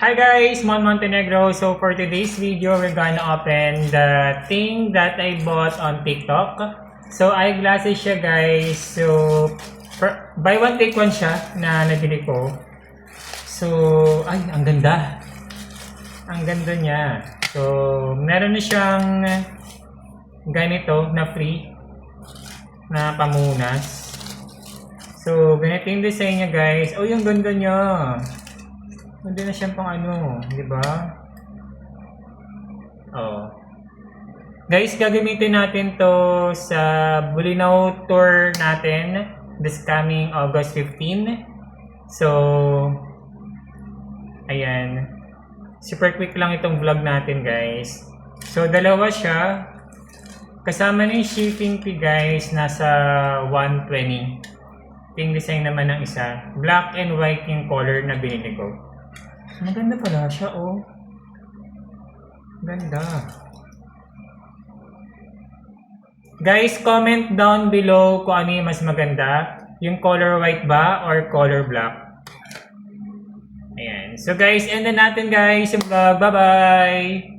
Hi guys, Mon Montenegro. So for today's video, we're gonna open the thing that I bought on TikTok. So eyeglasses siya guys. So buy one take one siya na nabili ko. So ay, ang ganda. Ang ganda niya. So meron na siyang ganito na free na pamunas. So ganito yung design niya guys. Oh, yung ganda niya. Hindi na siyang pang ano, di ba? Oh. Guys, gagamitin natin to sa Bolinao tour natin this coming August 15. So, ayan. Super quick lang itong vlog natin, guys. So, dalawa siya. Kasama na yung shipping fee, guys, nasa 120. Yung design naman ng isa. Black and white yung color na binili ko. Maganda pala siya, oh. Ganda. Guys, comment down below kung ano yung mas maganda. Yung color white ba or color black. Ayan. So guys, end na natin guys yung vlog. Bye-bye!